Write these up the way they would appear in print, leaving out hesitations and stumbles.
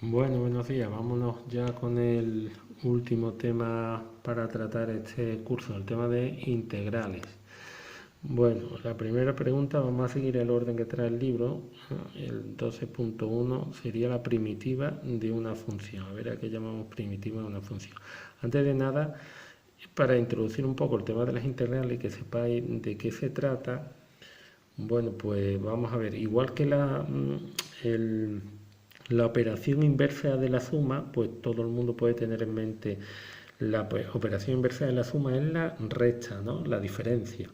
Bueno, buenos días. Vámonos ya con el último tema para tratar este curso, el tema de integrales. Bueno, la primera pregunta, vamos a seguir el orden que trae el libro. El 12.1 sería la primitiva de una función. A ver, ¿a qué llamamos primitiva de una función? Antes de nada, para introducir un poco el tema de las integrales y que sepáis de qué se trata, bueno, pues vamos a ver, igual que la operación inversa de la suma, pues todo el mundo puede tener en mente la operación inversa de la suma es la resta, ¿no? La diferencia.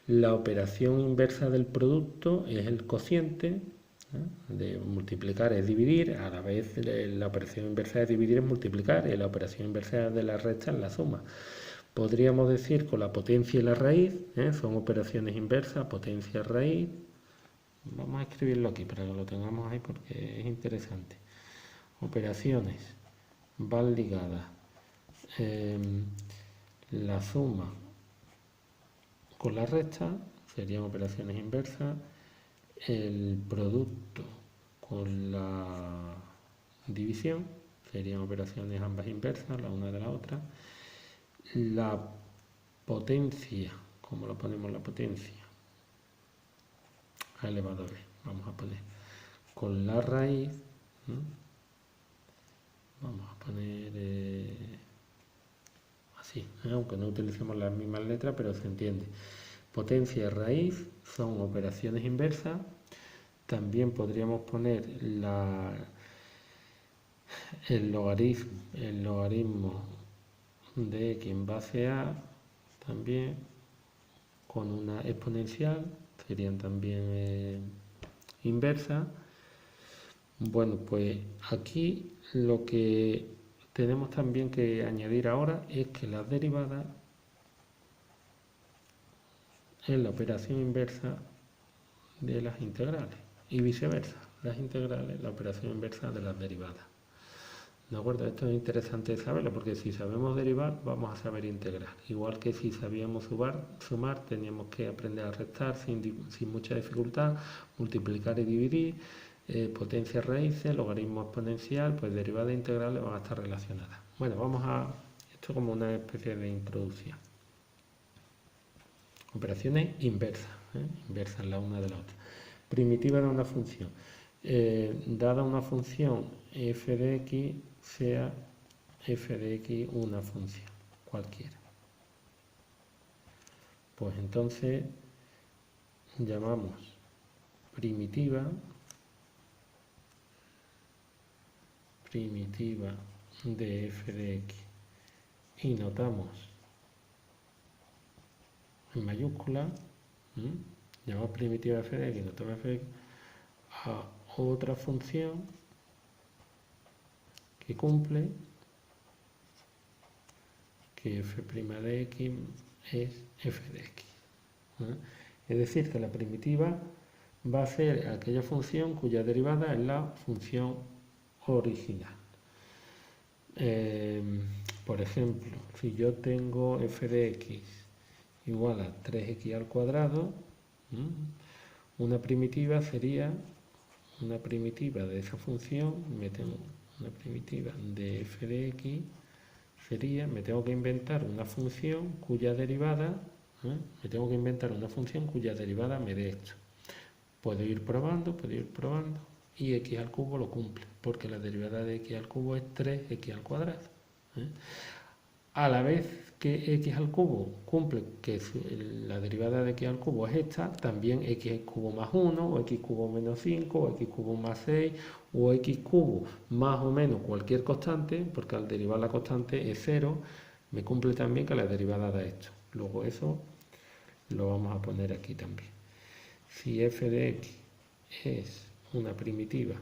La operación inversa del producto es el cociente, ¿no? De multiplicar es dividir, a la vez la operación inversa de dividir es multiplicar y la operación inversa de la resta es la suma. Podríamos decir con la potencia y la raíz, son operaciones inversas, potencia, raíz. Vamos a escribirlo aquí para que lo tengamos ahí porque es interesante. Operaciones van ligadas eh, la suma con la resta, serían operaciones inversas, el producto con la división, serían operaciones ambas inversas, la una de la otra. La potencia, ¿cómo lo ponemos la potencia? A elevado a b, vamos a poner con la raíz, ¿no? Vamos a poner así, aunque no utilicemos las mismas letras, pero se entiende. Potencia y raíz son operaciones inversas. También podríamos poner el logaritmo de x en base a, también con una exponencial, serían también inversas. Bueno, pues aquí lo que tenemos también que añadir ahora es que la derivada es la operación inversa de las integrales y viceversa, las integrales, la operación inversa de las derivadas. ¿De acuerdo? Esto es interesante saberlo porque si sabemos derivar vamos a saber integrar. Igual que si sabíamos sumar teníamos que aprender a restar sin mucha dificultad, multiplicar y dividir, potencia raíces, logaritmo exponencial, pues derivadas e integrales van a estar relacionadas. Bueno, vamos a esto como una especie de introducción. Operaciones inversas, inversas la una de la otra. Primitiva de una función. Dada una función f de x, sea f de x una función cualquiera. Pues entonces llamamos primitiva de f de x y notamos en mayúscula, llamamos primitiva de f de x y notamos f de x a otra función que cumple que f' de x es f de x. Es decir, que la primitiva va a ser aquella función cuya derivada es la función original. Por ejemplo, si yo tengo f de x igual a 3x al cuadrado, una primitiva sería una primitiva de esa función, metemos una primitiva de f de x, sería, me tengo que inventar una función cuya derivada, me dé esto. Puedo ir probando, y x al cubo lo cumple, porque la derivada de x al cubo es 3x al cuadrado. A la vez que x al cubo cumple que la derivada de x al cubo es esta, también x al cubo más 1, o x cubo menos 5, o x cubo más 6, o x cubo más o menos cualquier constante, porque al derivar la constante es 0, me cumple también que la derivada da esto. Luego eso lo vamos a poner aquí también. Si f de x es una primitiva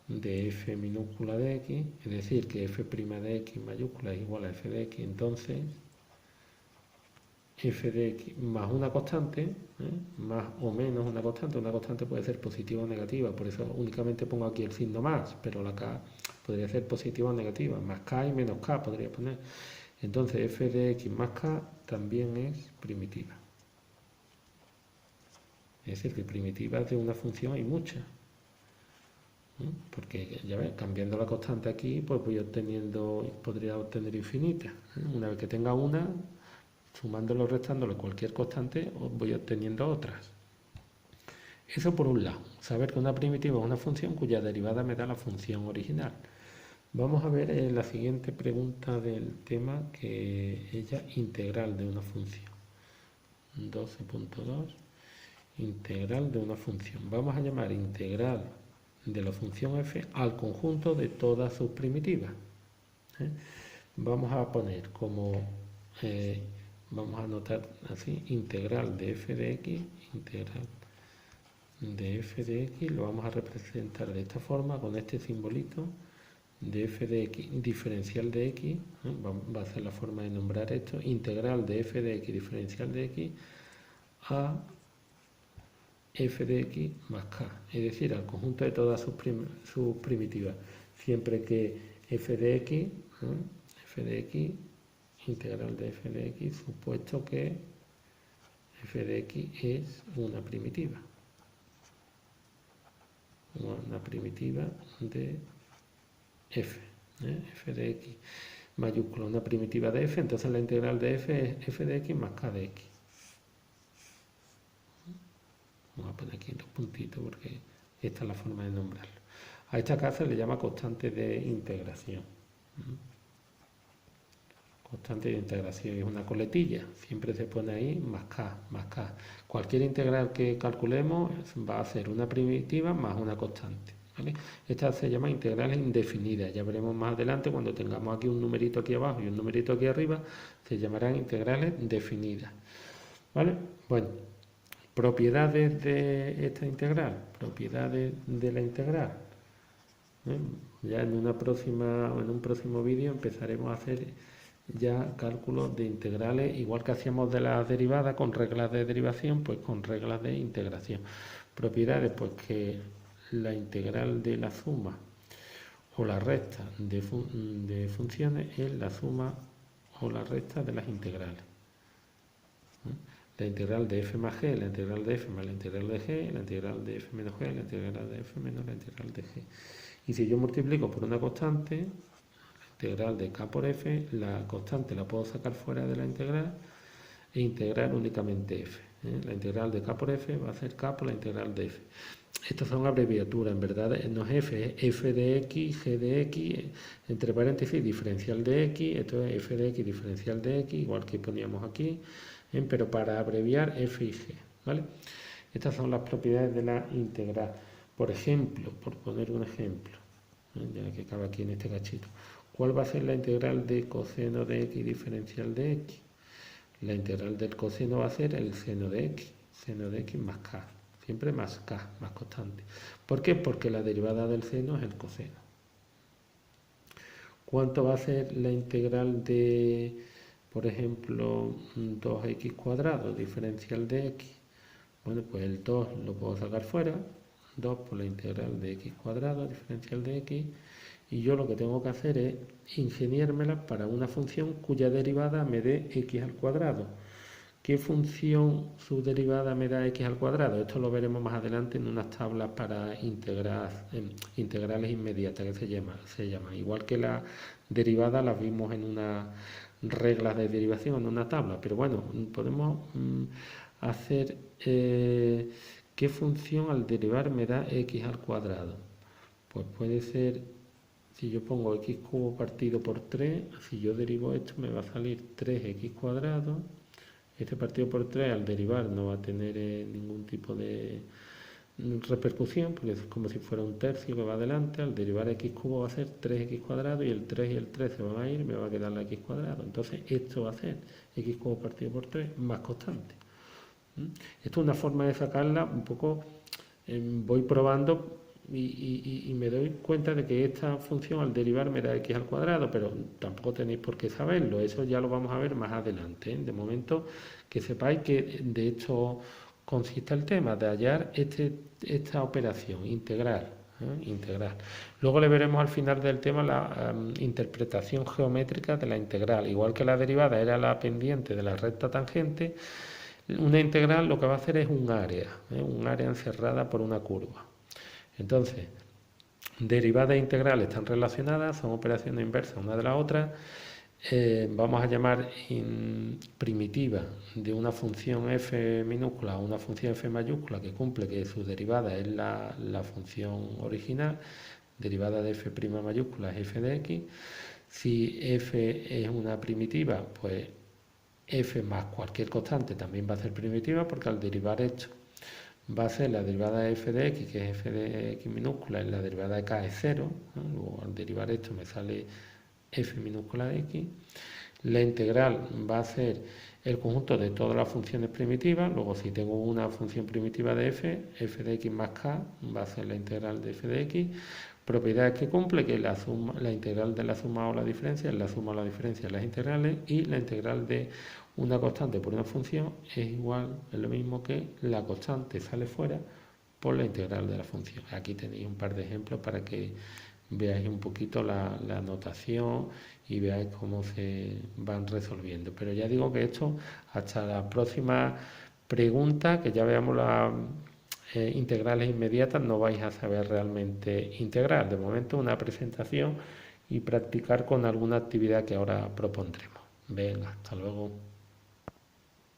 de f minúscula de x, es decir, que f' de x mayúscula es igual a f de x, entonces f de x más una constante, más o menos una constante puede ser positiva o negativa, por eso únicamente pongo aquí el signo más, pero la k podría ser positiva o negativa, más k y menos k podría poner. Entonces f de x más k también es primitiva. Es decir, que primitivas de una función hay muchas. Porque ya ves, cambiando la constante aquí, pues podría obtener infinitas. Una vez que tenga una, sumándolo o restándole cualquier constante, voy obteniendo otras. Eso por un lado, saber que una primitiva es una función cuya derivada me da la función original. Vamos a ver la siguiente pregunta del tema, que es ya integral de una función. 12.2, integral de una función. Vamos a llamar integral de la función f al conjunto de todas sus primitivas. Vamos a poner vamos a anotar así, integral de f de x, integral de f de x, lo vamos a representar de esta forma, con este simbolito de f de x, diferencial de x, va a ser la forma de nombrar esto, integral de f de x, diferencial de x, a f de x más k, es decir, al conjunto de todas sus primitivas, siempre que f de x, integral de f de x, supuesto que f de x es una primitiva de f, f de x mayúscula, una primitiva de f, entonces la integral de f es f de x más k de x. Vamos a poner aquí dos puntitos porque esta es la forma de nombrarlo. A esta k se le llama constante de integración. Constante de integración es una coletilla, siempre se pone ahí más k, más k. Cualquier integral que calculemos va a ser una primitiva más una constante, ¿vale? Esta se llama integrales indefinidas, ya veremos más adelante cuando tengamos aquí un numerito aquí abajo y un numerito aquí arriba, se llamarán integrales definidas, ¿vale? Bueno, propiedades de esta integral, propiedades de la integral. Ya en un próximo vídeo empezaremos a hacer ya cálculos de integrales, igual que hacíamos de las derivadas con reglas de derivación, pues con reglas de integración. Propiedades, pues que la integral de la suma o la resta de funciones es la suma o la resta de las integrales. La integral de f más g, la integral de f más la integral de g, la integral de f menos g, la integral de f menos la integral de g. Y si yo multiplico por una constante, integral de k por f, la constante la puedo sacar fuera de la integral e integrar únicamente f. La integral de k por f va a ser k por la integral de f. Estas son abreviaturas, en verdad no es f, es f de x, g de x, entre paréntesis diferencial de x, esto es f de x diferencial de x, igual que poníamos aquí, pero para abreviar f y g, ¿vale? Estas son las propiedades de la integral. Por ejemplo, por poner un ejemplo, ya que acaba aquí en este cachito, ¿cuál va a ser la integral de coseno de x diferencial de x? La integral del coseno va a ser el seno de x más k, siempre más k, más constante. ¿Por qué? Porque la derivada del seno es el coseno. ¿Cuánto va a ser la integral de, por ejemplo, 2x cuadrado diferencial de x? Bueno, pues el 2 lo puedo sacar fuera, 2 por la integral de x cuadrado diferencial de x, y yo lo que tengo que hacer es ingeniármela para una función cuya derivada me dé x al cuadrado. ¿Qué función su derivada me da x al cuadrado? Esto lo veremos más adelante en unas tablas para integrales inmediatas que se llama. Igual que la derivada las vimos en unas reglas de derivación, en una tabla, pero bueno, podemos hacer ¿qué función al derivar me da x al cuadrado? Pues puede ser, si yo pongo x cubo partido por 3, si yo derivo esto me va a salir 3x cuadrado. Este partido por 3 al derivar no va a tener ningún tipo de repercusión, porque es como si fuera un tercio que va adelante. Al derivar x cubo va a ser 3x cuadrado y el 3 y el 3 se van a ir y me va a quedar la x cuadrado. Entonces esto va a ser x cubo partido por 3 más constante. Esto es una forma de sacarla un poco, voy probando y me doy cuenta de que esta función al derivar me da x al cuadrado, pero tampoco tenéis por qué saberlo, eso ya lo vamos a ver más adelante. De momento que sepáis que de esto consiste el tema, de hallar esta operación integral. Integral. Luego le veremos al final del tema la interpretación geométrica de la integral. Igual que la derivada era la pendiente de la recta tangente, una integral lo que va a hacer es un área encerrada por una curva. Entonces, Derivada e integral están relacionadas, son operaciones inversas una de la otra. Vamos a llamar primitiva de una función f minúscula a una función f mayúscula que cumple que su derivada es la función original. Derivada de f' mayúscula es f de x. Si f es una primitiva, pues f más cualquier constante también va a ser primitiva, porque al derivar esto va a ser la derivada de f de x, que es f de x minúscula, y la derivada de k es 0, ¿no? Luego al derivar esto me sale f minúscula de x. La integral va a ser el conjunto de todas las funciones primitivas. Luego, si tengo una función primitiva de f de x más k va a ser la integral de f de x. Propiedades que cumple, que la integral de la suma o la diferencia es la suma o la diferencia de las integrales, y la integral de una constante por una función es lo mismo que la constante sale fuera por la integral de la función. Aquí tenéis un par de ejemplos para que veáis un poquito la notación y veáis cómo se van resolviendo. Pero ya digo que esto, hasta la próxima pregunta, que ya veamos las integrales inmediatas, no vais a saber realmente integrar. De momento, una presentación y practicar con alguna actividad que ahora propondremos. Venga, hasta luego.